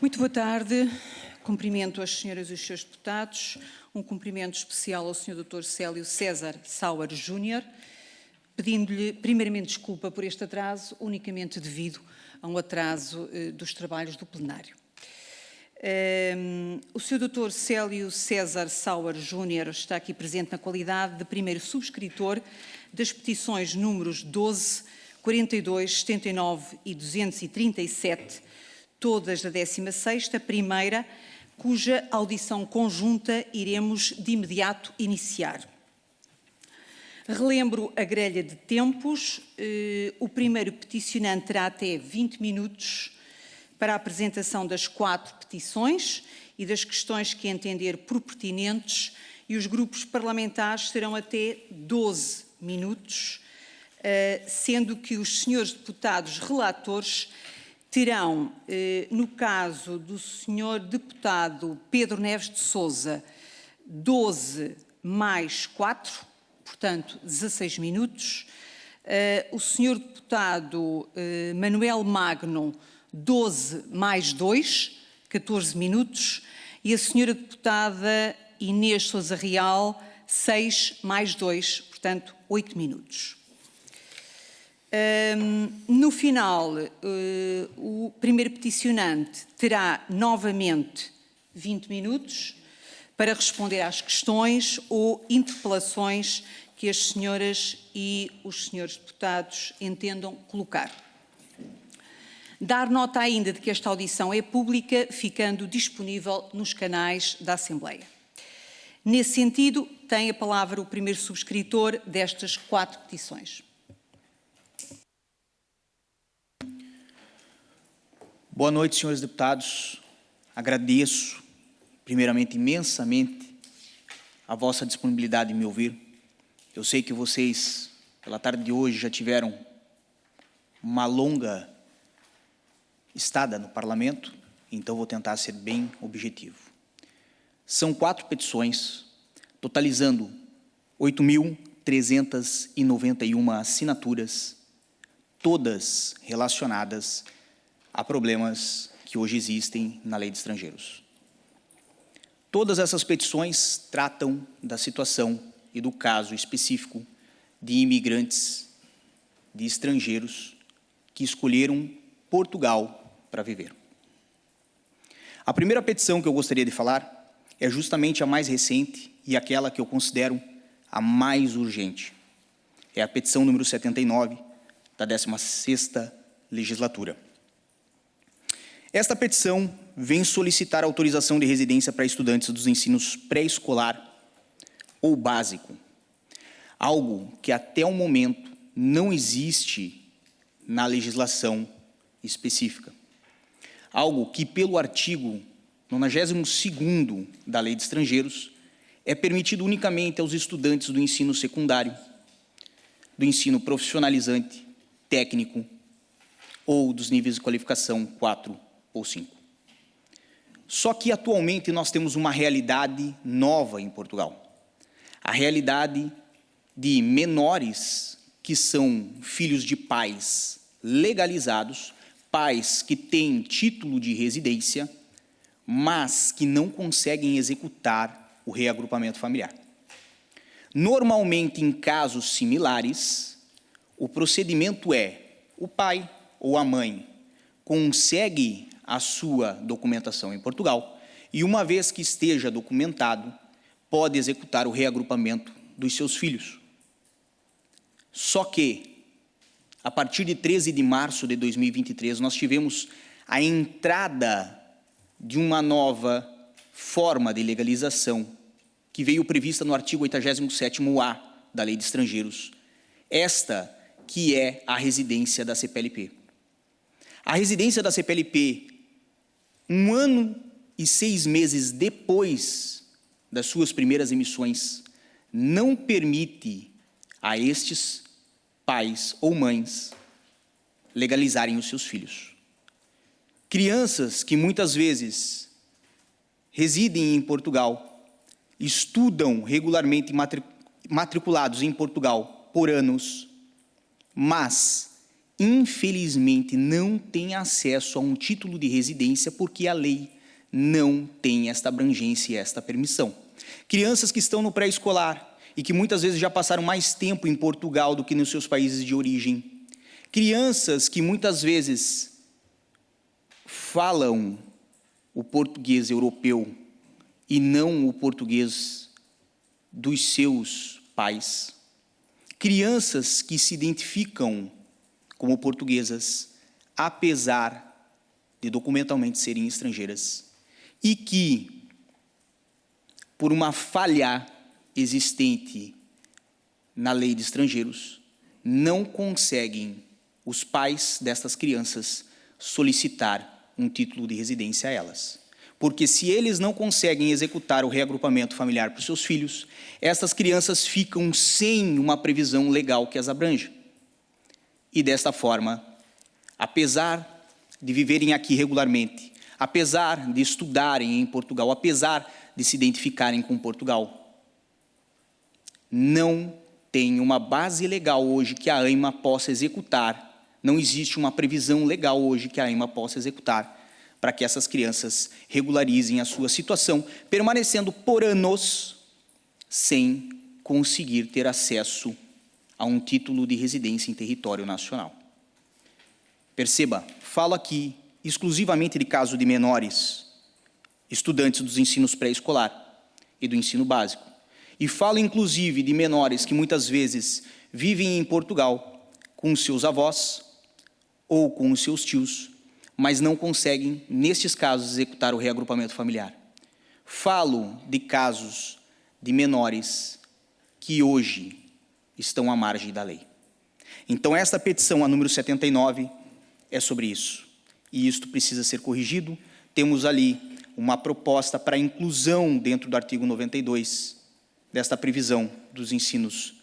Muito boa tarde. Cumprimento as senhoras e os senhores deputados. Um cumprimento especial ao Sr. Dr. Célio César Sauer Júnior, pedindo-lhe primeiramente desculpa por este atraso, unicamente devido a um atraso dos trabalhos do plenário. O Sr. Dr. Célio César Sauer Júnior está aqui presente na qualidade de primeiro subscritor das petições números 12, 42, 79 e 237, todas da 16ª, primeira, cuja audição conjunta iremos de imediato iniciar. Relembro a grelha de tempos. O primeiro peticionante terá até 20 minutos para a apresentação das 4 petições e das questões que entender por pertinentes, e os grupos parlamentares terão até 12 minutos, sendo que os senhores deputados relatores terão, no caso do senhor deputado Pedro Neves de Sousa, 12 mais 4, portanto 16 minutos. O senhor deputado Manuel Magno, 12 mais 2, 14 minutos. E a senhora deputada Inês Sousa Real, 6 mais 2, portanto 8 minutos. No final, o primeiro peticionante terá novamente 20 minutos para responder às questões ou interpelações que as senhoras e os senhores deputados entendam colocar. Dar nota ainda de que esta audição é pública, ficando disponível nos canais da Assembleia. Nesse sentido, tem a palavra o primeiro subscritor destas 4 petições. Boa noite, senhores deputados. Agradeço, primeiramente, imensamente a vossa disponibilidade em me ouvir. Eu sei que vocês, pela tarde de hoje, já tiveram uma longa estada no Parlamento, então vou tentar ser bem objetivo. São 4 petições, totalizando 8.391 assinaturas, todas relacionadas a problemas que hoje existem na Lei de Estrangeiros. Todas essas petições tratam da situação e do caso específico de imigrantes, de estrangeiros que escolheram Portugal para viver. A primeira petição que eu gostaria de falar é justamente a mais recente e aquela que eu considero a mais urgente. É a petição número 79 da 16ª legislatura. Esta petição vem solicitar autorização de residência para estudantes dos ensinos pré-escolar ou básico, algo que até o momento não existe na legislação específica. Algo que, pelo artigo 92º da Lei de Estrangeiros, é permitido unicamente aos estudantes do ensino secundário, do ensino profissionalizante, técnico ou dos níveis de qualificação 4 ou 5. Só que atualmente nós temos uma realidade nova em Portugal. A realidade de menores que são filhos de pais legalizados, pais que têm título de residência, mas que não conseguem executar o reagrupamento familiar. Normalmente, em casos similares, o procedimento é: o pai ou a mãe consegue a sua documentação em Portugal e, uma vez que esteja documentado, pode executar o reagrupamento dos seus filhos. Só que, a partir de 13 de março de 2023, nós tivemos a entrada de uma nova forma de legalização que veio prevista no artigo 87º-A da Lei de Estrangeiros, esta que é a residência da CPLP. A residência da CPLP, 1 ano e 6 meses depois das suas primeiras emissões, não permite a estes pais ou mães legalizarem os seus filhos. Crianças que muitas vezes residem em Portugal, estudam regularmente matriculados em Portugal por anos, mas infelizmente, não têm acesso a um título de residência porque a lei não tem esta abrangência e esta permissão. Crianças que estão no pré-escolar e que muitas vezes já passaram mais tempo em Portugal do que nos seus países de origem. Crianças que muitas vezes falam o português europeu e não o português dos seus pais. Crianças que se identificam como portuguesas, apesar de documentalmente serem estrangeiras, e que, por uma falha existente na lei de estrangeiros, não conseguem, os pais destas crianças, solicitar um título de residência a elas. Porque se eles não conseguem executar o reagrupamento familiar para os seus filhos, essas crianças ficam sem uma previsão legal que as abranja. E desta forma, apesar de viverem aqui regularmente, apesar de estudarem em Portugal, apesar de se identificarem com Portugal, não tem uma base legal hoje que a AIMA possa executar, não existe uma previsão legal hoje que a AIMA possa executar para que essas crianças regularizem a sua situação, permanecendo por anos sem conseguir ter acesso a um título de residência em território nacional. Perceba, falo aqui exclusivamente de caso de menores, estudantes dos ensinos pré-escolar e do ensino básico. E falo inclusive de menores que muitas vezes vivem em Portugal com os seus avós ou com os seus tios, mas não conseguem, nestes casos, executar o reagrupamento familiar. Falo de casos de menores que hoje estão à margem da lei. Então, esta petição, a número 79, é sobre isso. E isto precisa ser corrigido. Temos ali uma proposta para inclusão dentro do artigo 92 desta previsão dos ensinos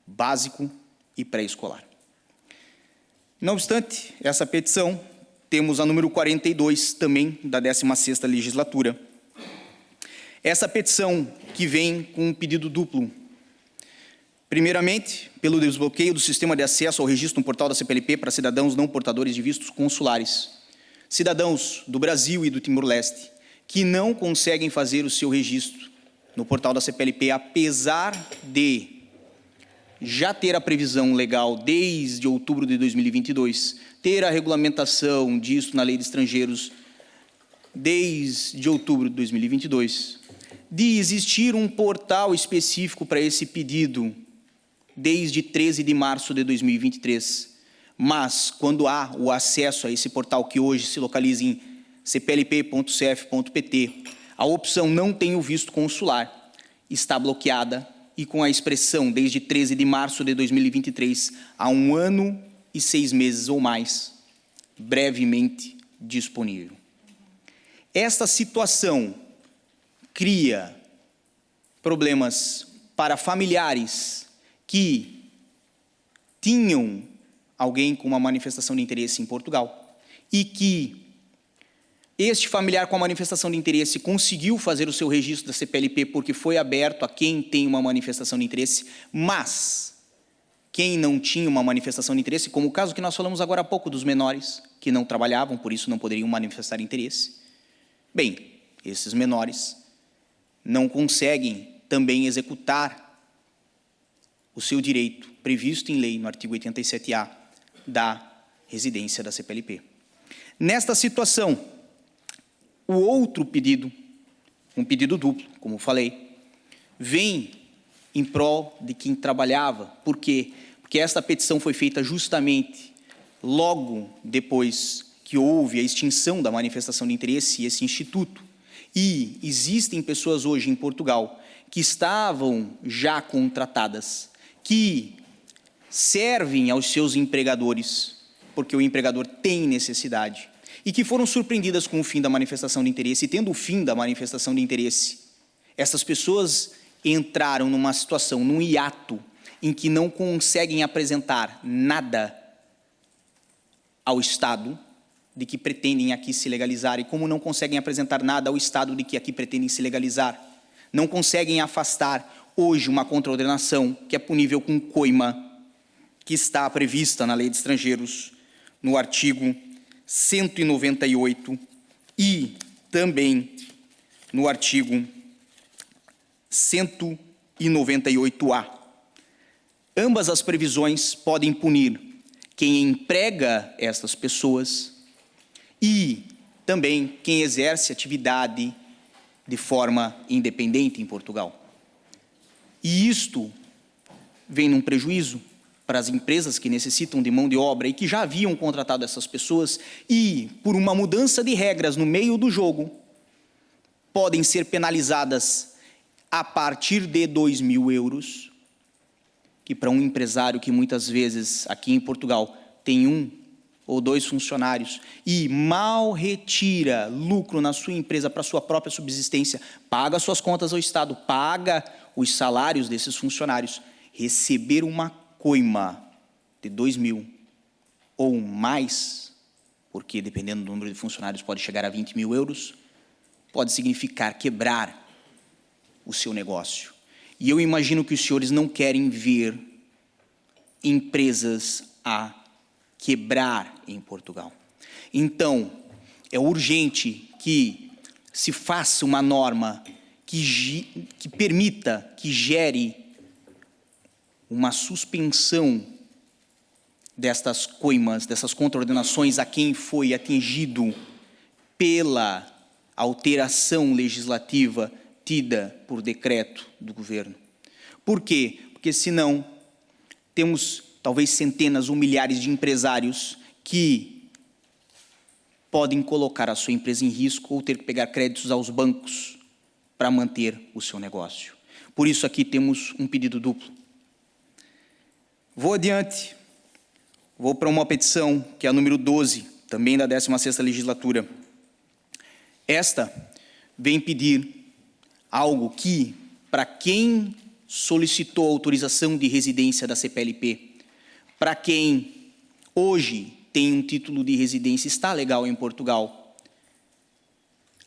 básico e pré-escolar. Não obstante essa petição, temos a número 42, também da 16ª legislatura. Essa petição que vem com um pedido duplo. Primeiramente, pelo desbloqueio do sistema de acesso ao registro no portal da CPLP para cidadãos não portadores de vistos consulares. Cidadãos do Brasil e do Timor-Leste que não conseguem fazer o seu registro no portal da CPLP, apesar de já ter a previsão legal desde outubro de 2022, ter a regulamentação disso na lei de estrangeiros desde outubro de 2022, de existir um portal específico para esse pedido desde 13 de março de 2023, mas quando há o acesso a esse portal que hoje se localiza em cplp.cf.pt, a opção não tem o visto consular, está bloqueada e com a expressão desde 13 de março de 2023 há 1 ano e 6 meses ou mais, brevemente disponível. Esta situação cria problemas para familiares que tinham alguém com uma manifestação de interesse em Portugal e que este familiar com a manifestação de interesse conseguiu fazer o seu registro da CPLP porque foi aberto a quem tem uma manifestação de interesse, mas quem não tinha uma manifestação de interesse, como o caso que nós falamos agora há pouco dos menores, que não trabalhavam, por isso não poderiam manifestar interesse, bem, esses menores não conseguem também executar o seu direito previsto em lei no artigo 87A da residência da CPLP. Nesta situação, o outro pedido, um pedido duplo, como falei, vem em prol de quem trabalhava. Por quê? Porque esta petição foi feita justamente logo depois que houve a extinção da manifestação de interesse e esse instituto. E existem pessoas hoje em Portugal que estavam já contratadas, que servem aos seus empregadores, porque o empregador tem necessidade, e que foram surpreendidas com o fim da manifestação de interesse. E tendo o fim da manifestação de interesse, essas pessoas entraram numa situação, num hiato, em que não conseguem apresentar nada ao Estado de que pretendem aqui se legalizar. E como não conseguem apresentar nada ao Estado de que aqui pretendem se legalizar, não conseguem afastar hoje uma contraordenação que é punível com coima, que está prevista na lei de estrangeiros no artigo 198 e também no artigo 198-A. Ambas as previsões podem punir quem emprega estas pessoas e também quem exerce atividade de forma independente em Portugal. E isto vem num prejuízo para as empresas que necessitam de mão de obra e que já haviam contratado essas pessoas e, por uma mudança de regras no meio do jogo, podem ser penalizadas a partir de 2.000 euros, que para um empresário que muitas vezes aqui em Portugal tem 1 ou 2 funcionários e mal retira lucro na sua empresa para sua própria subsistência, paga suas contas ao Estado, paga os salários desses funcionários, receber uma coima de 2.000 ou mais, porque dependendo do número de funcionários pode chegar a 20.000 euros, pode significar quebrar o seu negócio. E eu imagino que os senhores não querem ver empresas a quebrar em Portugal. Então, é urgente que se faça uma norma que permita, que gere uma suspensão destas coimas, dessas contraordenações a quem foi atingido pela alteração legislativa tida por decreto do governo. Por quê? Porque senão temos talvez centenas ou milhares de empresários que podem colocar a sua empresa em risco ou ter que pegar créditos aos bancos para manter o seu negócio. Por isso aqui temos um pedido duplo. Vou adiante, vou para uma petição que é a número 12, também da 16ª legislatura. Esta vem pedir algo que, para quem solicitou autorização de residência da CPLP, para quem hoje tem um título de residência, está legal em Portugal,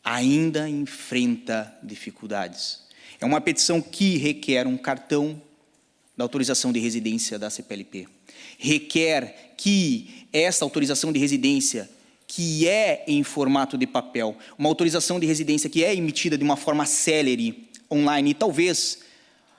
ainda enfrenta dificuldades. É uma petição que requer um cartão da autorização de residência da CPLP. Requer que esta autorização de residência, que é em formato de papel, uma autorização de residência que é emitida de uma forma célere, online, e talvez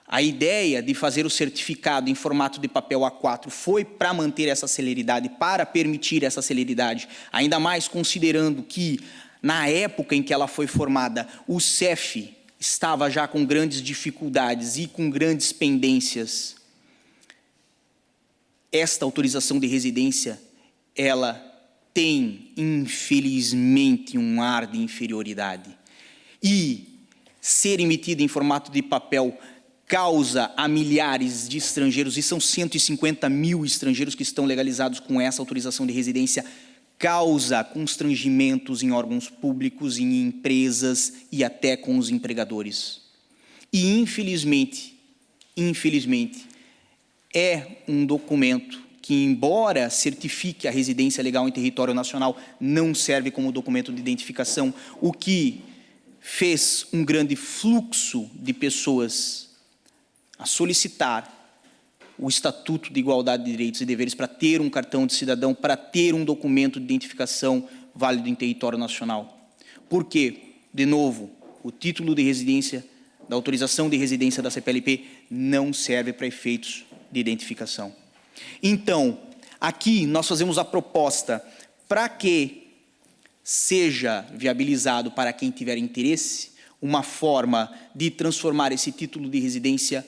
a ideia de fazer o certificado em formato de papel A4 foi para manter essa celeridade, para permitir essa celeridade, ainda mais considerando que, na época em que ela foi formada, o CEF estava já com grandes dificuldades e com grandes pendências. Esta autorização de residência, ela tem, infelizmente, um ar de inferioridade. E ser emitida em formato de papel causa a milhares de estrangeiros, e são 150 mil estrangeiros que estão legalizados com essa autorização de residência, causa constrangimentos em órgãos públicos, em empresas e até com os empregadores. E, infelizmente, é um documento que, embora certifique a residência legal em território nacional, não serve como documento de identificação, o que fez um grande fluxo de pessoas a solicitar o Estatuto de Igualdade de Direitos e Deveres para ter um cartão de cidadão, para ter um documento de identificação válido em território nacional. Porque, de novo, o título de residência, da autorização de residência da CPLP, não serve para efeitos de identificação. Então, aqui nós fazemos a proposta para que seja viabilizado para quem tiver interesse uma forma de transformar esse título de residência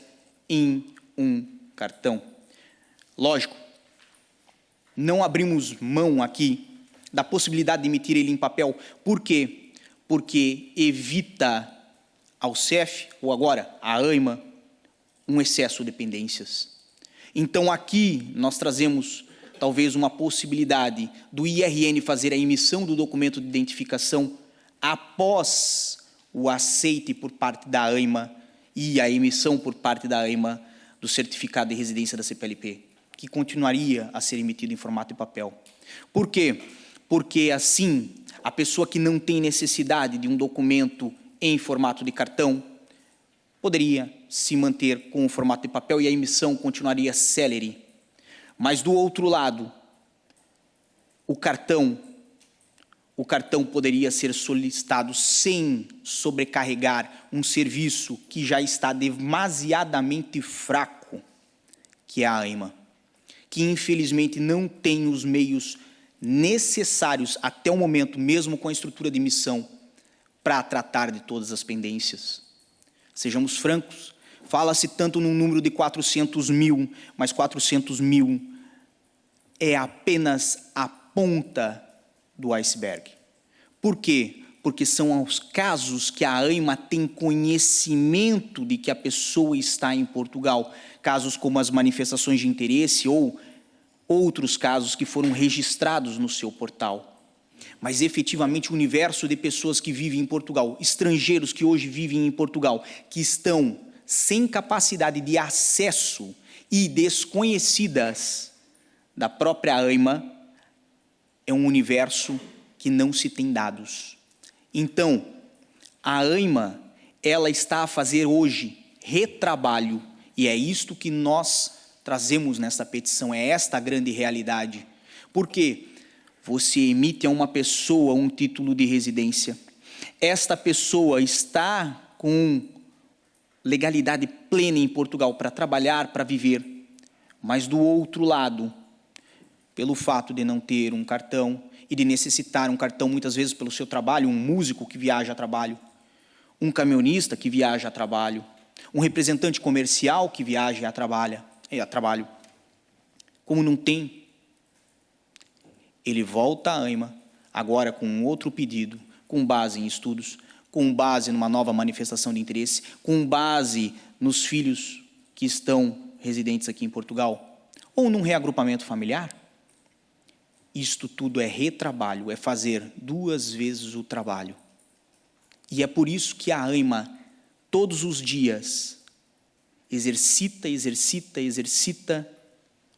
em um cartão. Lógico, não abrimos mão aqui da possibilidade de emitir ele em papel. Por quê? Porque evita ao CEF, ou agora à AIMA, um excesso de pendências. Então aqui nós trazemos talvez uma possibilidade do IRN fazer a emissão do documento de identificação após o aceite por parte da AIMA e a emissão por parte da AIMA do certificado de residência da CPLP, que continuaria a ser emitido em formato de papel. Por quê? Porque assim, a pessoa que não tem necessidade de um documento em formato de cartão poderia se manter com o formato de papel e a emissão continuaria célere. Mas, do outro lado, o cartão poderia ser solicitado sem sobrecarregar um serviço que já está demasiadamente fraco, que é a AIMA, que infelizmente não tem os meios necessários até o momento, mesmo com a estrutura de missão, para tratar de todas as pendências. Sejamos francos, fala-se tanto num número de 400 mil, mas 400 mil é apenas a ponta do iceberg. Por quê? Porque são os casos que a AIMA tem conhecimento de que a pessoa está em Portugal, casos como as manifestações de interesse ou outros casos que foram registrados no seu portal. Mas efetivamente o universo de pessoas que vivem em Portugal, estrangeiros que hoje vivem em Portugal, que estão sem capacidade de acesso e desconhecidas da própria AIMA, é um universo que não se tem dados. Então, a AIMA, ela está a fazer hoje retrabalho, e é isto que nós trazemos nesta petição, é esta a grande realidade. Por quê? Você emite a uma pessoa um título de residência. Esta pessoa está com legalidade plena em Portugal para trabalhar, para viver. Mas do outro lado, pelo fato de não ter um cartão e de necessitar um cartão muitas vezes pelo seu trabalho, um músico que viaja a trabalho, um caminhonista que viaja a trabalho, um representante comercial que viaja a trabalho, como não tem, ele volta à AIMA, agora com um outro pedido, com base em estudos, com base numa nova manifestação de interesse, com base nos filhos que estão residentes aqui em Portugal, ou num reagrupamento familiar. Isto tudo é retrabalho, é fazer 2 vezes o trabalho. E é por isso que a AIMA, todos os dias, exercita,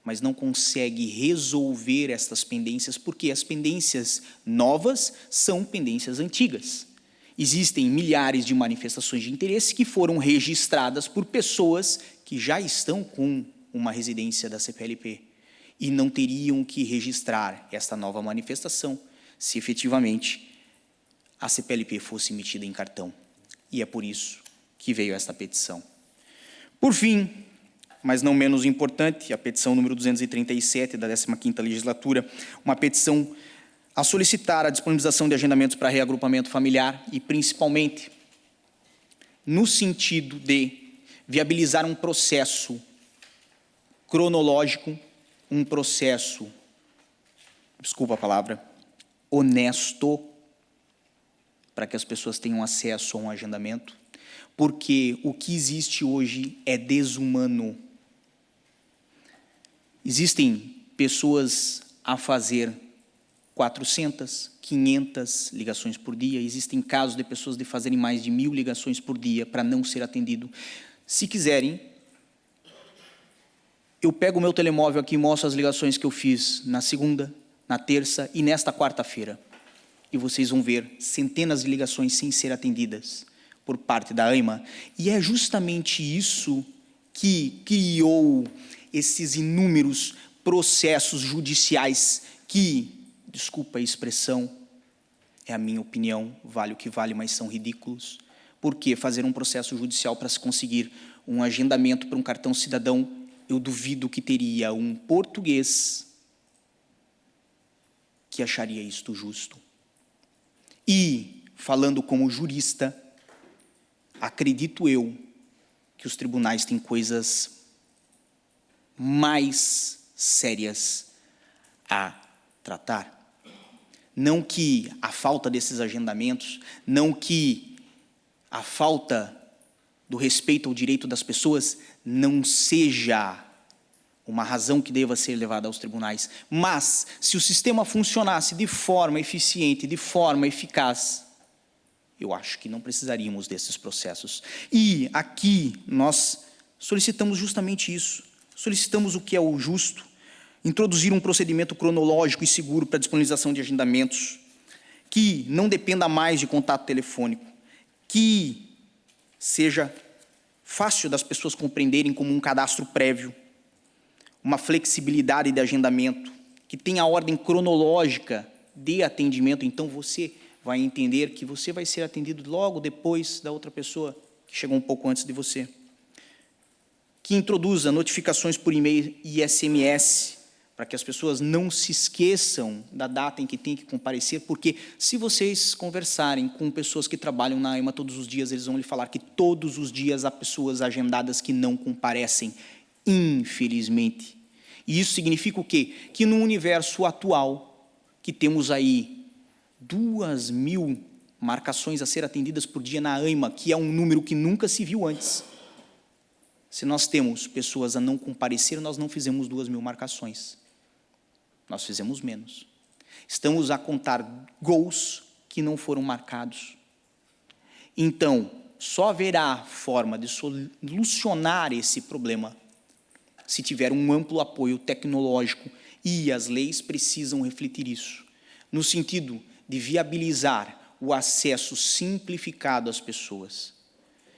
mas não consegue resolver estas pendências, porque as pendências novas são pendências antigas. Existem milhares de manifestações de interesse que foram registradas por pessoas que já estão com uma residência da CPLP e não teriam que registrar esta nova manifestação se efetivamente a CPLP fosse emitida em cartão. E é por isso que veio esta petição. Por fim, mas não menos importante, a petição número 237 da 15ª legislatura, uma petição a solicitar a disponibilização de agendamentos para reagrupamento familiar e, principalmente, no sentido de viabilizar um processo cronológico, um processo, desculpa a palavra, honesto, para que as pessoas tenham acesso a um agendamento, porque o que existe hoje é desumano. Existem pessoas a fazer 400, 500 ligações por dia. Existem casos de pessoas de fazerem mais de 1000 ligações por dia para não ser atendido. Se quiserem, eu pego o meu telemóvel aqui e mostro as ligações que eu fiz na segunda, na terça e nesta quarta-feira. E vocês vão ver centenas de ligações sem ser atendidas por parte da AIMA. E é justamente isso que criou esses inúmeros processos judiciais que, desculpa a expressão, é a minha opinião, vale o que vale, mas são ridículos. Por que fazer um processo judicial para se conseguir um agendamento para um cartão cidadão? Eu duvido que teria um português que acharia isto justo. E, falando como jurista, acredito eu que os tribunais têm coisas mais sérias a tratar. Não que a falta desses agendamentos, não que a falta do respeito ao direito das pessoas não seja uma razão que deva ser levada aos tribunais, mas se o sistema funcionasse de forma eficiente, de forma eficaz, eu acho que não precisaríamos desses processos. E aqui nós solicitamos justamente isso, solicitamos o que é o justo, introduzir um procedimento cronológico e seguro para a disponibilização de agendamentos, que não dependa mais de contato telefônico, que seja fácil das pessoas compreenderem como um cadastro prévio, uma flexibilidade de agendamento que tem a ordem cronológica de atendimento, então você vai entender que você vai ser atendido logo depois da outra pessoa que chegou um pouco antes de você. Que introduza notificações por e-mail e SMS, para que as pessoas não se esqueçam da data em que tem que comparecer, porque se vocês conversarem com pessoas que trabalham na AIMA todos os dias, eles vão lhe falar que todos os dias há pessoas agendadas que não comparecem, infelizmente. E isso significa o quê? Que no universo atual, que temos aí 2.000 marcações a ser atendidas por dia na AIMA, que é um número que nunca se viu antes. Se nós temos pessoas a não comparecer, nós não fizemos 2.000 marcações. Nós fizemos menos. Estamos a contar gols que não foram marcados. Então, só haverá forma de solucionar esse problema se tiver um amplo apoio tecnológico, e as leis precisam refletir isso, no sentido de viabilizar o acesso simplificado às pessoas,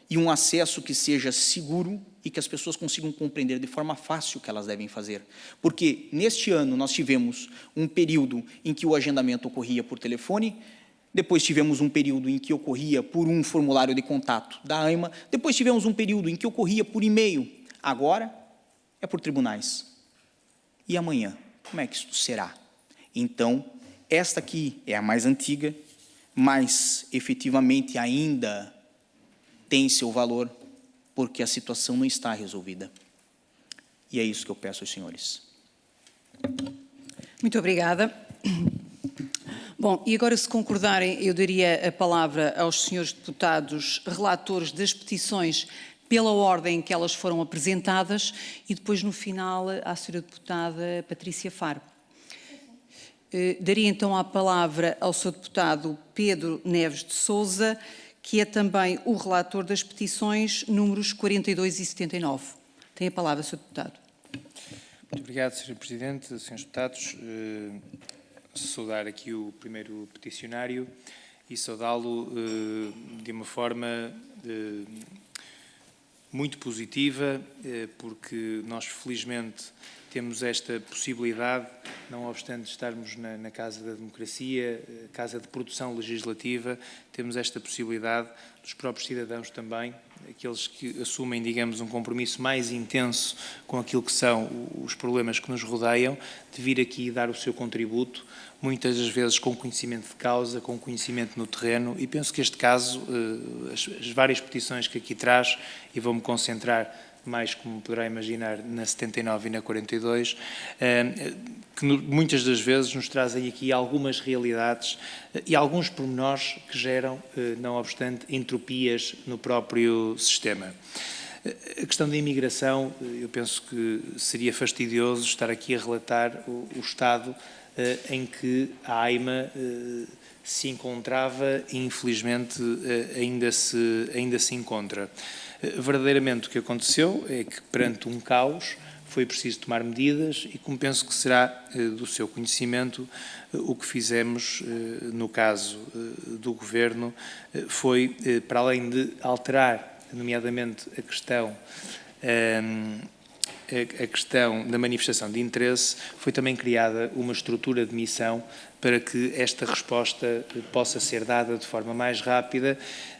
e um acesso que seja seguro e que as pessoas consigam compreender de forma fácil o que elas devem fazer. Porque neste ano nós tivemos um período em que o agendamento ocorria por telefone, depois tivemos um período em que ocorria por um formulário de contato da AIMA, depois tivemos um período em que ocorria por e-mail, agora é por tribunais. E amanhã, como é que isso será? Então, esta aqui é a mais antiga, mas efetivamente ainda tem seu valor, porque a situação não está resolvida. E é isso que eu peço aos senhores. Muito obrigada. Bom, e agora, se concordarem, eu daria a palavra aos senhores deputados relatores das petições pela ordem em que elas foram apresentadas e depois, no final, à senhora deputada Patrícia Faro. Daria então a palavra ao senhor deputado Pedro Neves de Sousa, que é também o relator das petições números 42 e 79. Tem a palavra, senhor deputado. Muito obrigado, Sr. Presidente, Srs. Deputados. Saudar aqui o primeiro peticionário e saudá-lo de uma forma muito positiva, porque nós, felizmente, temos esta possibilidade, não obstante estarmos na Casa da Democracia, Casa de Produção Legislativa, temos esta possibilidade dos próprios cidadãos também, aqueles que assumem, digamos, um compromisso mais intenso com aquilo que são os problemas que nos rodeiam, de vir aqui e dar o seu contributo, muitas das vezes com conhecimento de causa, com conhecimento no terreno, e penso que este caso, as várias petições que aqui traz, e vou-me concentrar mais, como poderá imaginar, na 79 e na 42, que muitas das vezes nos trazem aqui algumas realidades e alguns pormenores que geram, não obstante, entropias no próprio sistema. A questão da imigração, eu penso que seria fastidioso estar aqui a relatar o estado em que a AIMA se encontrava e, infelizmente, ainda se encontra. Verdadeiramente o que aconteceu é que, perante um caos, foi preciso tomar medidas e, como penso que será do seu conhecimento, o que fizemos no caso do Governo foi, para além de alterar, nomeadamente, a questão da manifestação de interesse, foi também criada uma estrutura de missão para que esta resposta possa ser dada de forma mais rápida,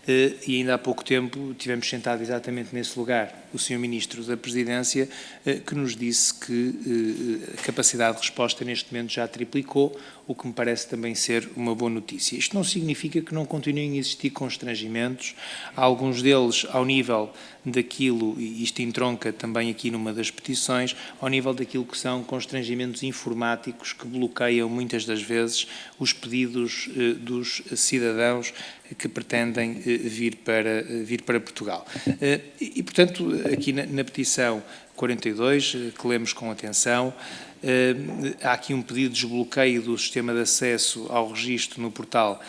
e ainda há pouco tempo tivemos sentado exatamente nesse lugar o Sr. Ministro da Presidência, que nos disse que a capacidade de resposta neste momento já triplicou, o que me parece também ser uma boa notícia. Isto não significa que não continuem a existir constrangimentos, alguns deles ao nível daquilo, e isto entronca também aqui numa das petições, ao nível daquilo que são constrangimentos informáticos que bloqueiam muitas das vezes os pedidos dos cidadãos que pretendem vir para Portugal. E, portanto, aqui na petição 42, que lemos com atenção, há aqui um pedido de desbloqueio do sistema de acesso ao registro no portal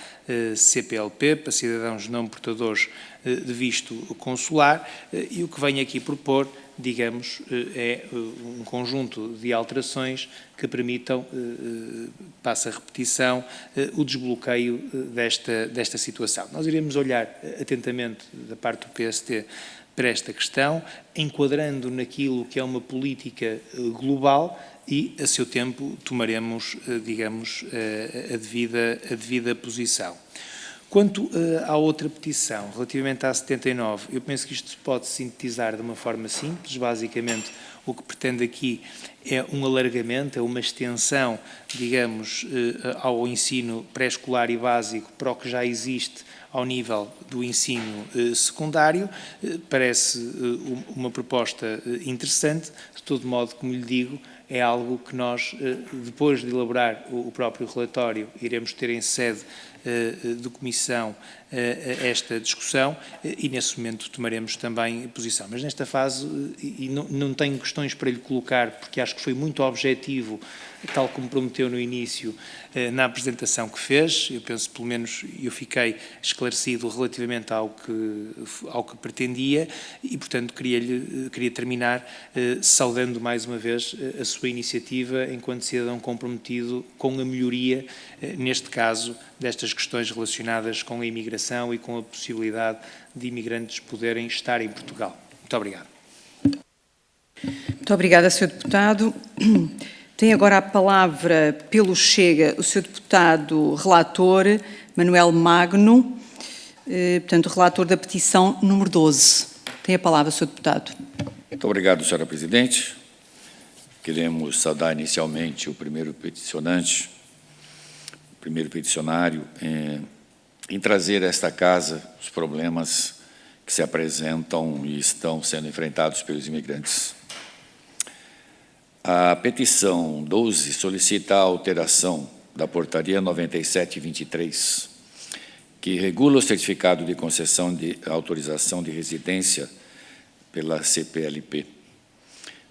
CPLP para cidadãos não portadores de visto consular, e o que venho aqui propor, digamos, é um conjunto de alterações que permitam, passa a repetição, o desbloqueio desta situação. Nós iremos olhar atentamente, da parte do PST, para esta questão, enquadrando naquilo que é uma política global e, a seu tempo, tomaremos, digamos, a devida posição. Quanto à outra petição, relativamente à 79, eu penso que isto pode sintetizar de uma forma simples. Basicamente, o que pretende aqui é um alargamento, é uma extensão, digamos, ao ensino pré-escolar e básico para o que já existe ao nível do ensino secundário. Parece uma proposta interessante. De todo modo, como lhe digo, é algo que nós, depois de elaborar o próprio relatório, iremos ter em sede de comissão esta discussão e, nesse momento, tomaremos também posição. Mas, nesta fase, e não tenho questões para lhe colocar, porque acho que foi muito objetivo, tal como prometeu no início, na apresentação que fez. Eu penso, pelo menos, eu fiquei esclarecido relativamente ao que pretendia e, portanto, queria terminar saudando mais uma vez a sua iniciativa enquanto cidadão comprometido com a melhoria, neste caso, destas questões relacionadas com a imigração e com a possibilidade de imigrantes poderem estar em Portugal. Muito obrigado. Muito obrigada, Sr. Deputado. Tem agora a palavra, pelo Chega, o Sr. Deputado Relator, Manuel Magno, portanto, relator da petição número 12. Tem a palavra, Sr. Deputado. Muito obrigado, Sra. Presidente. Queremos saudar inicialmente o primeiro peticionante, o primeiro peticionário, em trazer a esta casa os problemas que se apresentam e estão sendo enfrentados pelos imigrantes. A petição 12 solicita a alteração da Portaria 97/23, que regula o certificado de concessão de autorização de residência pela CPLP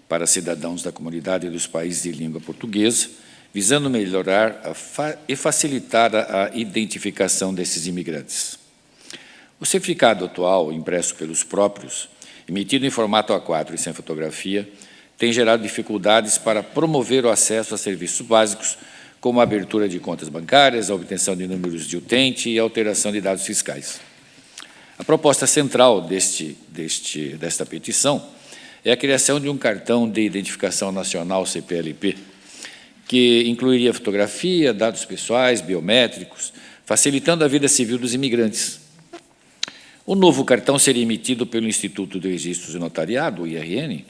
para cidadãos da comunidade dos países de língua portuguesa, visando melhorar e facilitar a identificação desses imigrantes. O certificado atual, impresso pelos próprios, emitido em formato A4 e sem fotografia, tem gerado dificuldades para promover o acesso a serviços básicos, como a abertura de contas bancárias, a obtenção de números de utente e a alteração de dados fiscais. A proposta central desta petição é a criação de um cartão de identificação nacional CPLP, que incluiria fotografia, dados pessoais, biométricos, facilitando a vida civil dos imigrantes. O novo cartão seria emitido pelo Instituto de Registros e Notariado, o IRN,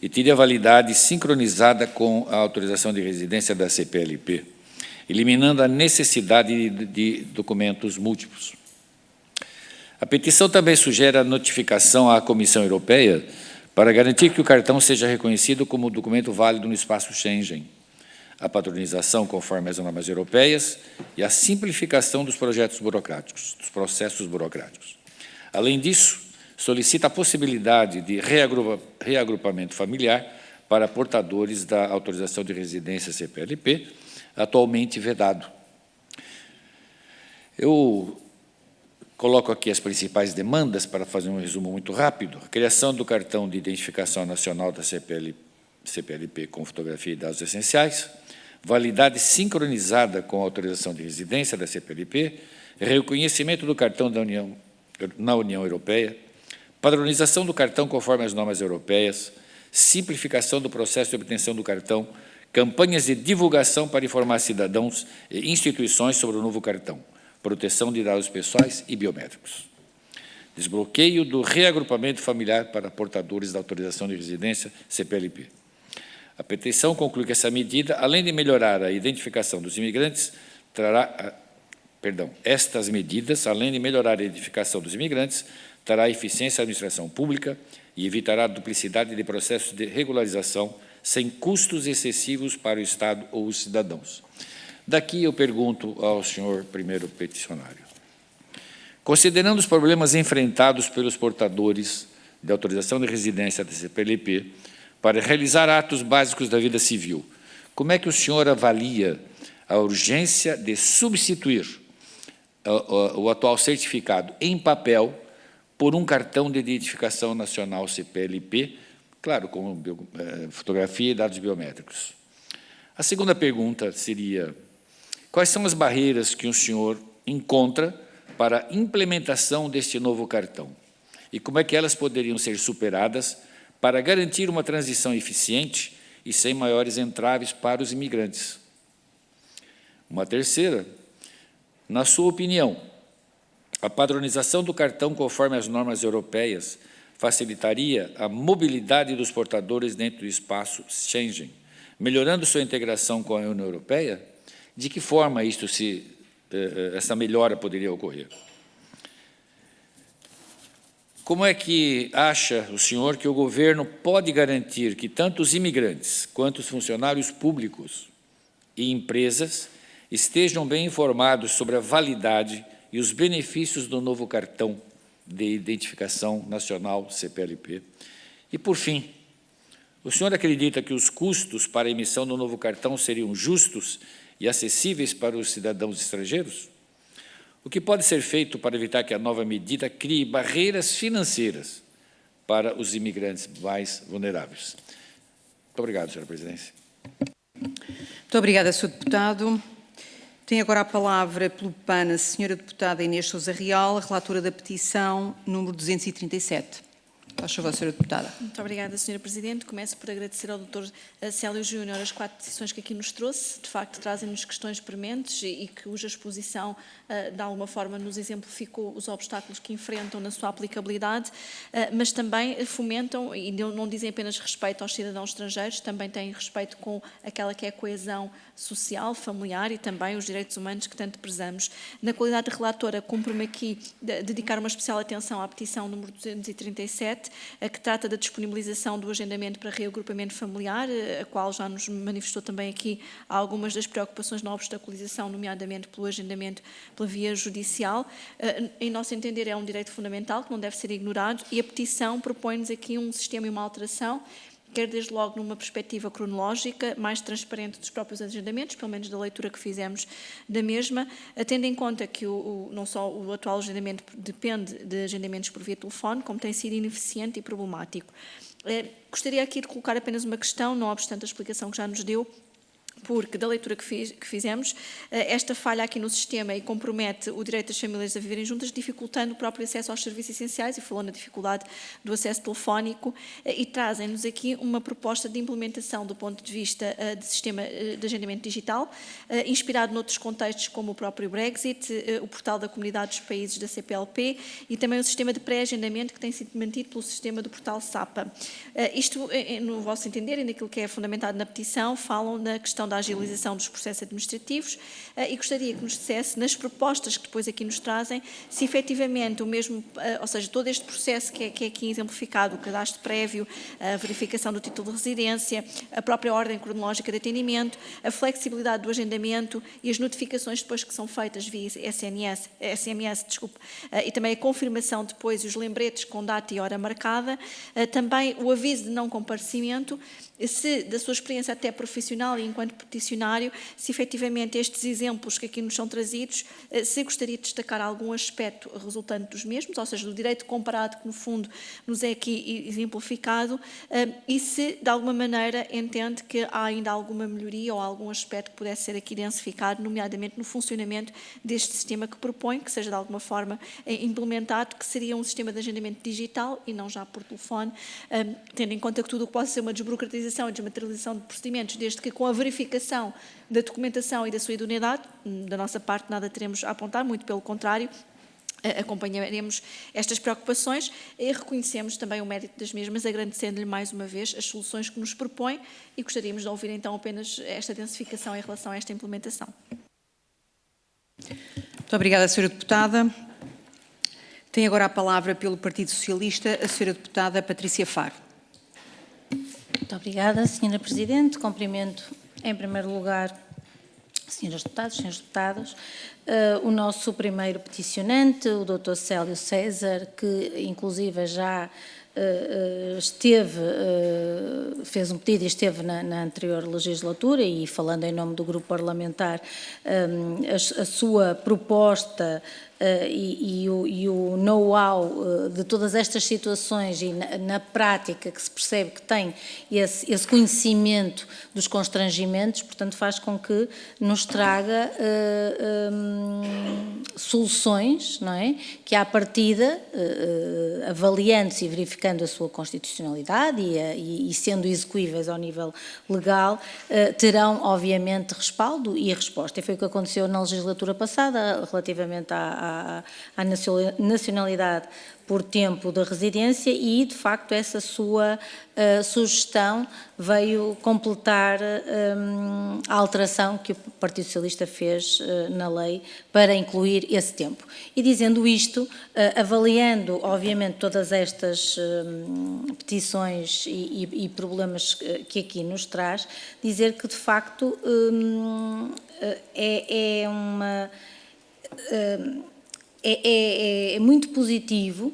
e teria validade sincronizada com a autorização de residência da CPLP, eliminando a necessidade de documentos múltiplos. A petição também sugere a notificação à Comissão Europeia para garantir que o cartão seja reconhecido como documento válido no espaço Schengen, a padronização conforme as normas europeias e a simplificação dos processos burocráticos. Além disso, solicita a possibilidade de reagrupamento familiar para portadores da autorização de residência CPLP, atualmente vedado. Eu coloco aqui as principais demandas para fazer um resumo muito rápido. A criação do cartão de identificação nacional da CPLP com fotografia e dados essenciais, validade sincronizada com a autorização de residência da CPLP, reconhecimento do cartão na União Europeia, padronização do cartão conforme as normas europeias, simplificação do processo de obtenção do cartão, campanhas de divulgação para informar cidadãos e instituições sobre o novo cartão, proteção de dados pessoais e biométricos. Desbloqueio do reagrupamento familiar para portadores da autorização de residência CPLP. A petição conclui que essa medida, além de melhorar a identificação dos imigrantes, estas medidas, além de melhorar a identificação dos imigrantes, trará eficiência à administração pública e evitará a duplicidade de processos de regularização sem custos excessivos para o Estado ou os cidadãos. Daqui eu pergunto ao senhor primeiro peticionário. Considerando os problemas enfrentados pelos portadores de autorização de residência da CPLP para realizar atos básicos da vida civil, como é que o senhor avalia a urgência de substituir o atual certificado em papel por um cartão de identificação nacional CPLP, claro, com fotografia e dados biométricos? A segunda pergunta seria: quais são as barreiras que o senhor encontra para a implementação deste novo cartão? e como é que elas poderiam ser superadas para garantir uma transição eficiente e sem maiores entraves para os imigrantes. Uma terceira, na sua opinião, a padronização do cartão conforme as normas europeias facilitaria a mobilidade dos portadores dentro do espaço Schengen, melhorando sua integração com a União Europeia? De que forma essa melhora poderia ocorrer? Como é que acha o senhor que o governo pode garantir que tanto os imigrantes quanto os funcionários públicos e empresas estejam bem informados sobre a validade e os benefícios do novo cartão de identificação nacional CPLP? E, por fim, o senhor acredita que os custos para a emissão do novo cartão seriam justos e acessíveis para os cidadãos estrangeiros? O que pode ser feito para evitar que a nova medida crie barreiras financeiras para os imigrantes mais vulneráveis? Muito obrigado, senhora Presidente. Muito obrigada, Sr. Deputado. Tem agora a palavra pelo PAN a Sra. Deputada Inês Sousa Real, relatora da petição número 237. Faz favor, Sra. Deputada. Muito obrigada, Sra. Presidente. Começo por agradecer ao Dr. Célio Júnior as 4 petições que aqui nos trouxe. De facto, trazem-nos questões prementes e cuja exposição, de alguma forma, nos exemplificou os obstáculos que enfrentam na sua aplicabilidade, mas também fomentam, e não dizem apenas respeito aos cidadãos estrangeiros, também têm respeito com aquela que é a coesão social, familiar e também os direitos humanos que tanto prezamos. Na qualidade de relatora, cumpro-me aqui dedicar uma especial atenção à petição número 237, que trata da disponibilização do agendamento para reagrupamento familiar, a qual já nos manifestou também aqui algumas das preocupações na obstaculização, nomeadamente pelo agendamento pela via judicial. Em nosso entender, é um direito fundamental que não deve ser ignorado e a petição propõe-nos aqui um sistema e uma alteração, quer desde logo numa perspectiva cronológica, mais transparente dos próprios agendamentos, pelo menos da leitura que fizemos da mesma, tendo em conta que não só o atual agendamento depende de agendamentos por via telefone, como tem sido ineficiente e problemático. Gostaria aqui de colocar apenas uma questão, não obstante a explicação que já nos deu, porque da leitura que fizemos, esta falha aqui no sistema e compromete o direito das famílias a viverem juntas, dificultando o próprio acesso aos serviços essenciais, e falou na dificuldade do acesso telefónico, e trazem-nos aqui uma proposta de implementação do ponto de vista de sistema de agendamento digital, inspirado noutros contextos como o próprio Brexit, o portal da Comunidade dos Países da CPLP e também o sistema de pré-agendamento que tem sido mantido pelo sistema do portal SAPA. Isto, no vosso entender, e naquilo que é fundamentado na petição, falam na questão da agilização dos processos administrativos e gostaria que nos dissesse, nas propostas que depois aqui nos trazem, se efetivamente o mesmo, ou seja, todo este processo que é aqui exemplificado, o cadastro prévio, a verificação do título de residência, a própria ordem cronológica de atendimento, a flexibilidade do agendamento e as notificações depois que são feitas via SMS, e também a confirmação depois e os lembretes com data e hora marcada, também o aviso de não comparecimento, se da sua experiência até profissional e enquanto peticionário, se efetivamente estes exemplos que aqui nos são trazidos, se gostaria de destacar algum aspecto resultante dos mesmos, ou seja, do direito comparado que no fundo nos é aqui exemplificado, e se de alguma maneira entende que há ainda alguma melhoria ou algum aspecto que pudesse ser aqui densificado, nomeadamente no funcionamento deste sistema que propõe, que seja de alguma forma implementado, que seria um sistema de agendamento digital e não já por telefone, tendo em conta que tudo o que possa ser uma desburocratização e desmaterialização de procedimentos, desde que com a verificação da documentação e da sua idoneidade, da nossa parte nada teremos a apontar, muito pelo contrário, acompanharemos estas preocupações e reconhecemos também o mérito das mesmas, agradecendo-lhe mais uma vez as soluções que nos propõe e gostaríamos de ouvir então apenas esta densificação em relação a esta implementação. Muito obrigada, Sra. Deputada. Tem agora a palavra pelo Partido Socialista a Sra. Deputada Patrícia Faro. Muito obrigada, Sra. Presidente. Cumprimento, em primeiro lugar, Sras. Deputados, Srs. Deputados, o nosso primeiro peticionante, o Dr. Célio César, que inclusive já fez um pedido e esteve na anterior legislatura e, falando em nome do grupo parlamentar, a sua proposta e o know-how de todas estas situações e na prática que se percebe que tem esse conhecimento dos constrangimentos, portanto faz com que nos traga soluções, não é? Que à partida, avaliando-se e verificando a sua constitucionalidade e sendo execuíveis ao nível legal, terão obviamente respaldo e resposta. E foi o que aconteceu na legislatura passada relativamente à nacionalidade por tempo de residência e, de facto, essa sua sugestão veio completar a alteração que o Partido Socialista fez na lei para incluir esse tempo. E dizendo isto, avaliando, obviamente, todas estas petições e problemas que aqui nos traz, dizer que, de facto, é muito positivo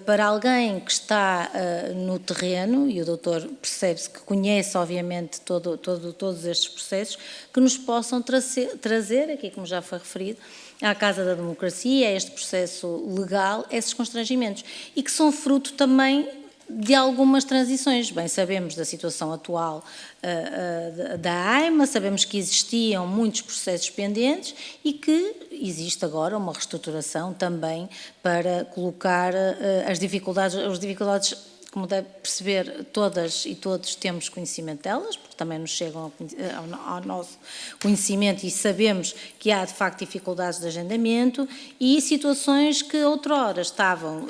para alguém que está no terreno, e o doutor percebe-se que conhece, obviamente, todos estes processos, que nos possam trazer, aqui como já foi referido, à Casa da Democracia, a este processo legal, esses constrangimentos, e que são fruto também de algumas transições. Bem, sabemos da situação atual da AIMA, sabemos que existiam muitos processos pendentes e que existe agora uma reestruturação também para colocar as dificuldades, como deve perceber, todas e todos temos conhecimento delas, porque também nos chegam ao nosso conhecimento e sabemos que há, de facto, dificuldades de agendamento e situações que outrora estavam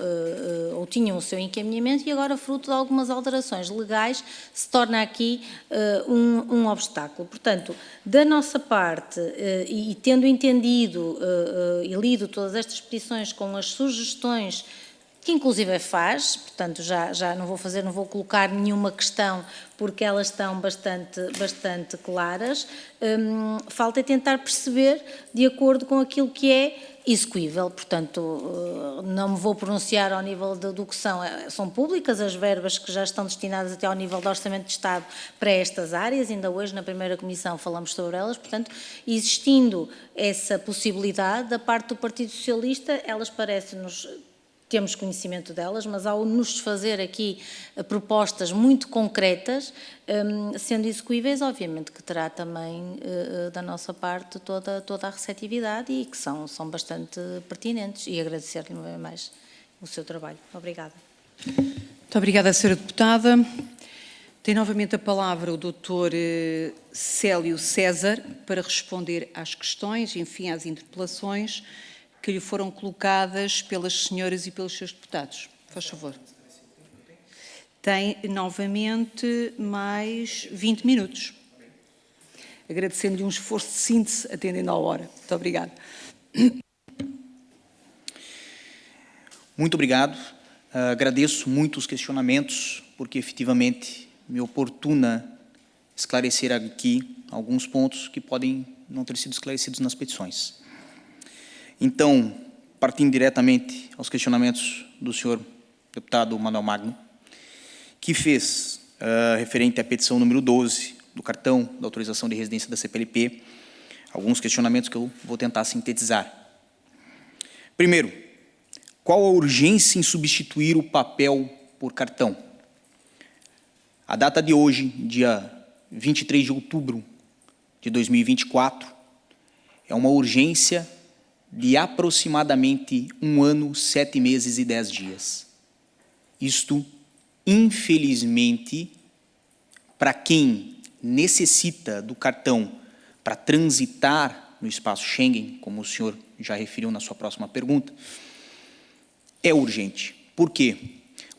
ou tinham o seu encaminhamento e agora, fruto de algumas alterações legais, se torna aqui um obstáculo. Portanto, da nossa parte, e tendo entendido e lido todas estas petições com as sugestões que inclusive faz, portanto já não vou colocar nenhuma questão porque elas estão bastante claras, falta é tentar perceber de acordo com aquilo que é execuível, portanto não me vou pronunciar ao nível do que são públicas as verbas que já estão destinadas até ao nível do Orçamento de Estado para estas áreas, ainda hoje na primeira comissão falamos sobre elas, portanto existindo essa possibilidade da parte do Partido Socialista, elas parecem-nos, temos conhecimento delas, mas ao nos fazer aqui propostas muito concretas, sendo execuíveis, obviamente que terá também da nossa parte toda a receptividade e que são bastante pertinentes e agradecer-lhe uma vez mais o seu trabalho. Obrigada. Muito obrigada, Sra. Deputada. Tem novamente a palavra o Dr. Célio César para responder às questões, enfim, às interpelações que lhe foram colocadas pelas senhoras e pelos seus deputados. Faz favor. Tem novamente mais 20 minutos. Agradecendo-lhe um esforço de síntese, atendendo à hora. Muito obrigada. Muito obrigado. Agradeço muito os questionamentos, porque efetivamente me oportuna esclarecer aqui alguns pontos que podem não ter sido esclarecidos nas petições. Então, partindo diretamente aos questionamentos do senhor deputado Manuel Magno, que fez referente à petição número 12 do cartão da autorização de residência da CPLP, alguns questionamentos que eu vou tentar sintetizar. Primeiro, qual a urgência em substituir o papel por cartão? A data de hoje, dia 23 de outubro de 2024, é uma urgência de aproximadamente 1 ano, 7 meses e 10 dias. Isto, infelizmente, para quem necessita do cartão para transitar no espaço Schengen, como o senhor já referiu na sua próxima pergunta, é urgente. Por quê?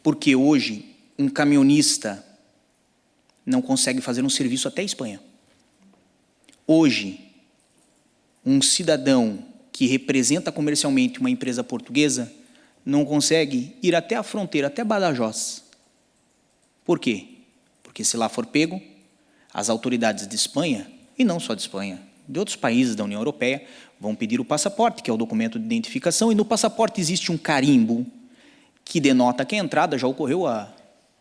Porque hoje um caminhonista não consegue fazer um serviço até a Espanha. Hoje, um cidadão que representa comercialmente uma empresa portuguesa não consegue ir até a fronteira, até Badajoz. Por quê? Porque se lá for pego, as autoridades de Espanha, e não só de Espanha, de outros países da União Europeia, vão pedir o passaporte, que é o documento de identificação, e no passaporte existe um carimbo que denota que a entrada já ocorreu há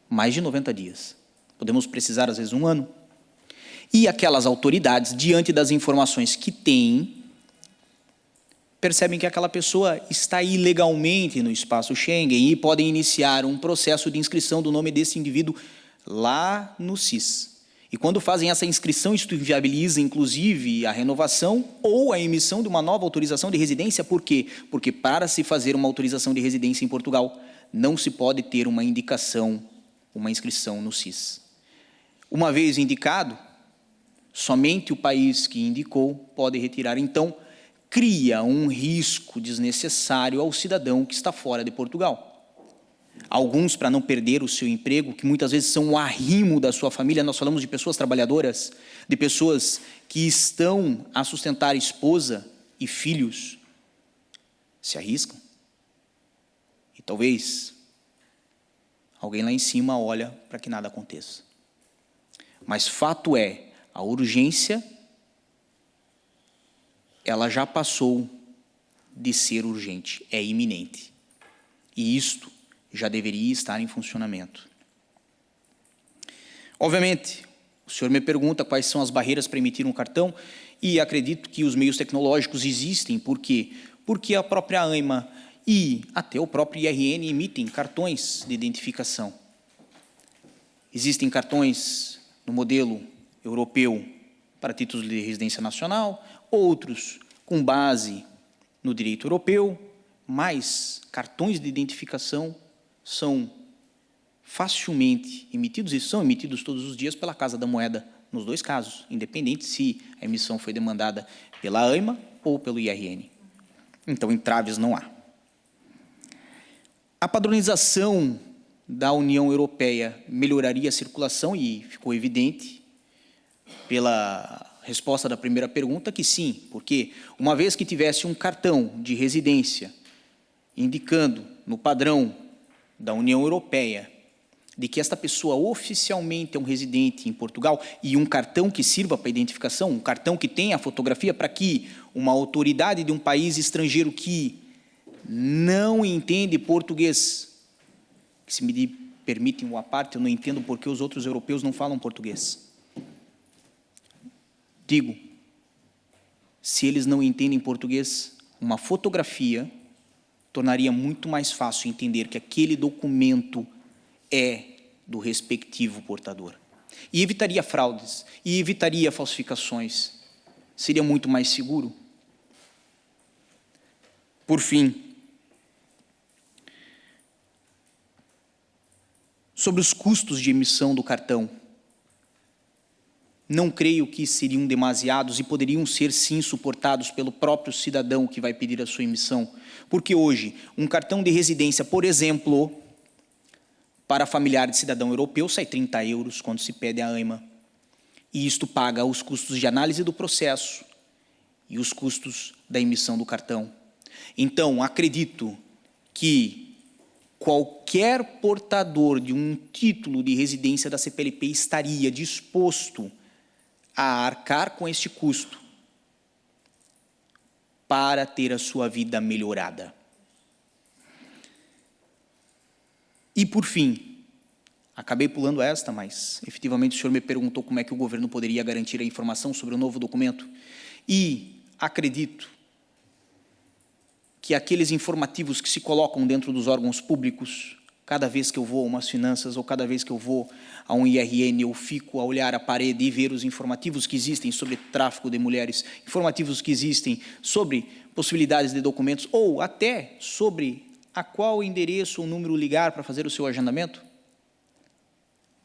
mais de 90 dias. Podemos precisar, às vezes, 1 ano. E aquelas autoridades, diante das informações que têm, percebem que aquela pessoa está ilegalmente no espaço Schengen e podem iniciar um processo de inscrição do nome desse indivíduo lá no SIS. E quando fazem essa inscrição, isso inviabiliza, inclusive, a renovação ou a emissão de uma nova autorização de residência. Por quê? Porque para se fazer uma autorização de residência em Portugal, não se pode ter uma indicação, uma inscrição no SIS. Uma vez indicado, somente o país que indicou pode retirar. Então, cria um risco desnecessário ao cidadão que está fora de Portugal. Alguns, para não perder o seu emprego, que muitas vezes são o arrimo da sua família, nós falamos de pessoas trabalhadoras, de pessoas que estão a sustentar esposa e filhos, se arriscam. E talvez alguém lá em cima olha para que nada aconteça. Mas fato é, a urgência, ela já passou de ser urgente, é iminente. E isto já deveria estar em funcionamento. Obviamente, o senhor me pergunta quais são as barreiras para emitir um cartão, e acredito que os meios tecnológicos existem. Por quê? Porque a própria AIMA e até o próprio IRN emitem cartões de identificação. Existem cartões no modelo europeu para títulos de residência nacional, outros com base no direito europeu, mas cartões de identificação são facilmente emitidos, e são emitidos todos os dias pela Casa da Moeda, nos dois casos, independente se a emissão foi demandada pela AIMA ou pelo IRN. Então, entraves não há. A padronização da União Europeia melhoraria a circulação, e ficou evidente pela resposta da primeira pergunta que sim, porque uma vez que tivesse um cartão de residência indicando no padrão da União Europeia de que esta pessoa oficialmente é um residente em Portugal, e um cartão que sirva para identificação, um cartão que tenha a fotografia, para que uma autoridade de um país estrangeiro que não entende português, que se me permitem uma parte, eu não entendo porque os outros europeus não falam português. Digo, se eles não entendem português, uma fotografia tornaria muito mais fácil entender que aquele documento é do respectivo portador. E evitaria fraudes, e evitaria falsificações. Seria muito mais seguro. Por fim, sobre os custos de emissão do cartão, não creio que seriam demasiados e poderiam ser, sim, suportados pelo próprio cidadão que vai pedir a sua emissão. Porque hoje, um cartão de residência, por exemplo, para familiar de cidadão europeu, sai 30 euros quando se pede a AIMA. E isto paga os custos de análise do processo e os custos da emissão do cartão. Então, acredito que qualquer portador de um título de residência da CPLP estaria disposto a arcar com este custo para ter a sua vida melhorada. E, por fim, acabei pulando esta, mas efetivamente o senhor me perguntou como é que o governo poderia garantir a informação sobre o novo documento. E acredito que aqueles informativos que se colocam dentro dos órgãos públicos, cada vez que eu vou a umas finanças ou cada vez que eu vou a um IRN, eu fico a olhar a parede e ver os informativos que existem sobre tráfico de mulheres, informativos que existem sobre possibilidades de documentos ou até sobre a qual endereço ou número ligar para fazer o seu agendamento.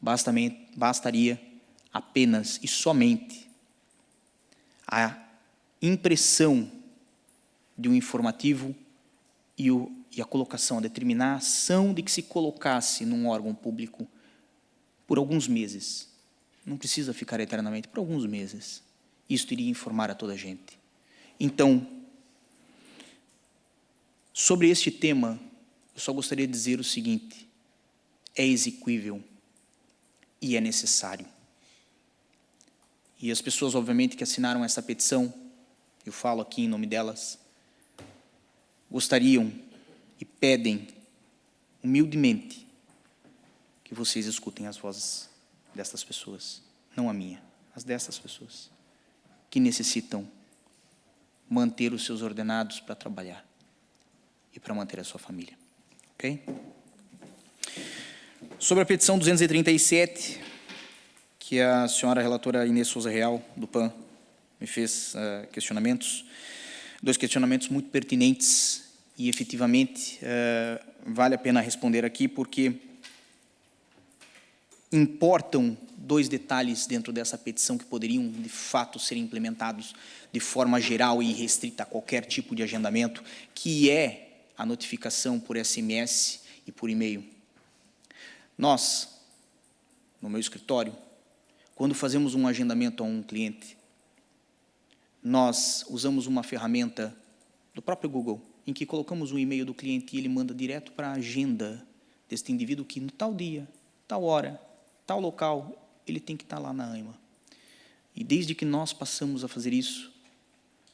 Bastaria apenas e somente a impressão de um informativo e a colocação, a determinação de que se colocasse num órgão público por alguns meses. Não precisa ficar eternamente, por alguns meses. Isso iria informar a toda a gente. Então, sobre este tema, eu só gostaria de dizer o seguinte: é exequível e é necessário. E as pessoas, obviamente, que assinaram essa petição, eu falo aqui em nome delas, gostariam e pedem humildemente que vocês escutem as vozes destas pessoas, não a minha, as dessas pessoas, que necessitam manter os seus ordenados para trabalhar e para manter a sua família. Ok? Sobre a petição 237, que a senhora relatora Inês Souza Real, do PAN, me fez questionamentos, 2 questionamentos muito pertinentes e, efetivamente, vale a pena responder aqui, porque importam 2 detalhes dentro dessa petição que poderiam, de fato, ser implementados de forma geral e restrita a qualquer tipo de agendamento, que é a notificação por SMS e por e-mail. Nós, no meu escritório, quando fazemos um agendamento a um cliente, nós usamos uma ferramenta do próprio Google, em que colocamos o e-mail do cliente e ele manda direto para a agenda deste indivíduo que, no tal dia, tal hora, tal local, ele tem que estar lá na AIMA. E desde que nós passamos a fazer isso,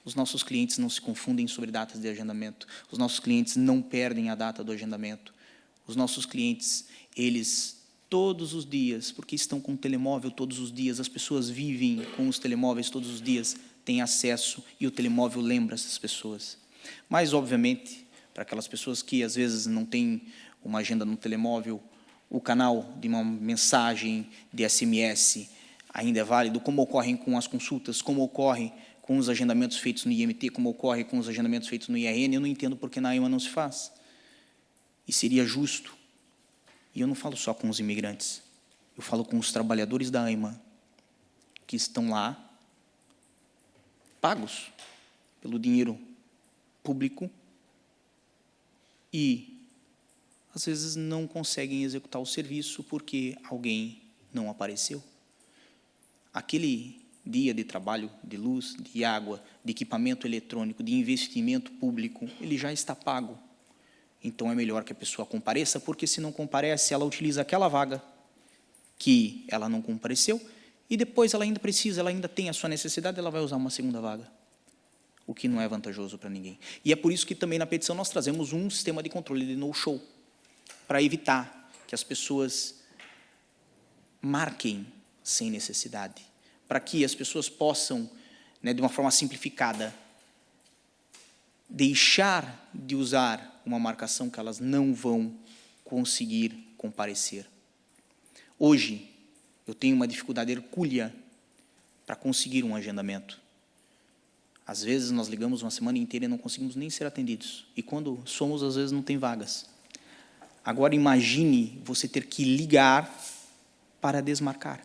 os nossos clientes não se confundem sobre datas de agendamento, os nossos clientes não perdem a data do agendamento, os nossos clientes, eles, todos os dias, porque estão com o telemóvel todos os dias, as pessoas vivem com os telemóveis todos os dias, têm acesso e o telemóvel lembra essas pessoas. Mas, obviamente, para aquelas pessoas que às vezes não têm uma agenda no telemóvel, o canal de uma mensagem de SMS ainda é válido, como ocorre com as consultas, como ocorre com os agendamentos feitos no IMT, como ocorre com os agendamentos feitos no IRN, eu não entendo por que na AIMA não se faz. E seria justo, e eu não falo só com os imigrantes, eu falo com os trabalhadores da AIMA, que estão lá, pagos pelo dinheiro público, e às vezes não conseguem executar o serviço porque alguém não apareceu. Aquele dia de trabalho, de luz, de água, de equipamento eletrônico, de investimento público, ele já está pago. Então é melhor que a pessoa compareça, porque se não comparece, ela utiliza aquela vaga que ela não compareceu, e depois ela ainda precisa, ela ainda tem a sua necessidade, ela vai usar uma segunda vaga, o que não é vantajoso para ninguém. E é por isso que também na petição nós trazemos um sistema de controle de no-show, para evitar que as pessoas marquem sem necessidade, para que as pessoas possam, de uma forma simplificada, deixar de usar uma marcação que elas não vão conseguir comparecer. Hoje, eu tenho uma dificuldade hercúlea para conseguir um agendamento. Às vezes, nós ligamos uma semana inteira e não conseguimos nem ser atendidos. E quando somos, às vezes, não tem vagas. Agora, imagine você ter que ligar para desmarcar.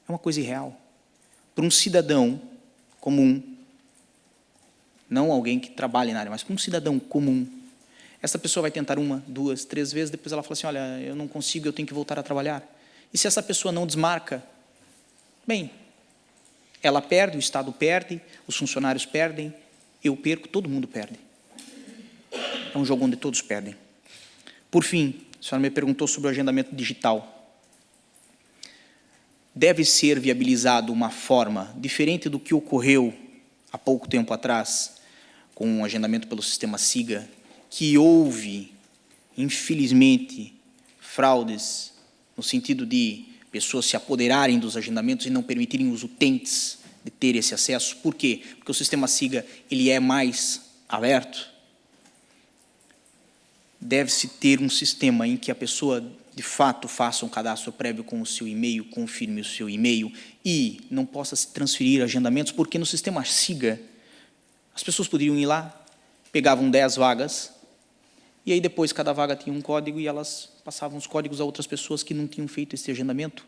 É uma coisa irreal. Para um cidadão comum, não alguém que trabalhe na área, mas para um cidadão comum, essa pessoa vai tentar 1, 2, 3 vezes, depois ela fala assim, olha, eu não consigo, eu tenho que voltar a trabalhar. E se essa pessoa não desmarca, bem, ela perde, o Estado perde, os funcionários perdem, eu perco, todo mundo perde. É um jogo onde todos perdem. Por fim, a senhora me perguntou sobre o agendamento digital. Deve ser viabilizado uma forma diferente do que ocorreu há pouco tempo atrás, com o agendamento pelo sistema SIGA, que houve, infelizmente, fraudes, no sentido de pessoas se apoderarem dos agendamentos e não permitirem os utentes de ter esse acesso. Por quê? Porque o sistema SIGA ele é mais aberto. Deve-se ter um sistema em que a pessoa, de fato, faça um cadastro prévio com o seu e-mail, confirme o seu e-mail e não possa se transferir agendamentos, porque no sistema SIGA, as pessoas poderiam ir lá, pegavam 10 vagas, e aí depois cada vaga tinha um código e elas passavam os códigos a outras pessoas que não tinham feito esse agendamento.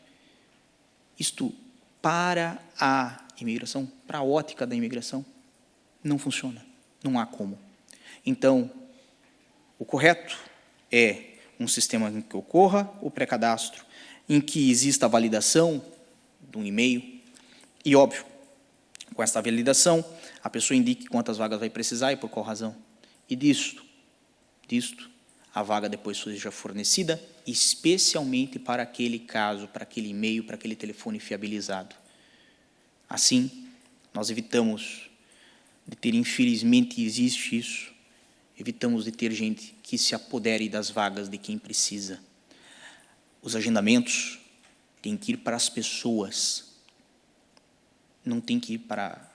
Isto, para a imigração, para a ótica da imigração, não funciona, não há como. Então, o correto é um sistema em que ocorra o pré-cadastro, em que exista a validação de um e-mail, e, óbvio, com esta validação, a pessoa indique quantas vagas vai precisar e por qual razão. E disto, a vaga depois seja fornecida, especialmente para aquele caso, para aquele e-mail, para aquele telefone fiabilizado. Assim, nós evitamos de ter, infelizmente, existe isso, evitamos de ter gente que se apodere das vagas de quem precisa. Os agendamentos têm que ir para as pessoas, não tem que ir para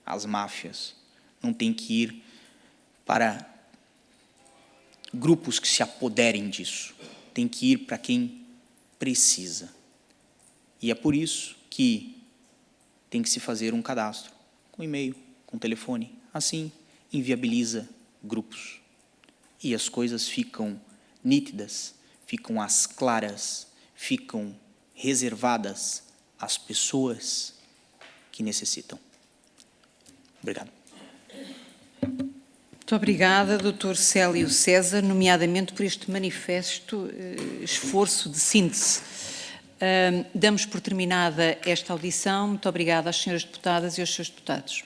às máfias, não tem que ir para grupos que se apoderem disso, tem que ir para quem precisa. E é por isso que tem que se fazer um cadastro, com e-mail, com telefone, assim inviabiliza grupos. E as coisas ficam nítidas, ficam às claras, ficam reservadas às pessoas que necessitam. Obrigado. Muito obrigada, Dr. Célio César, nomeadamente por este manifesto esforço de síntese. Damos por terminada esta audição. Muito obrigada às senhoras deputadas e aos senhores deputados.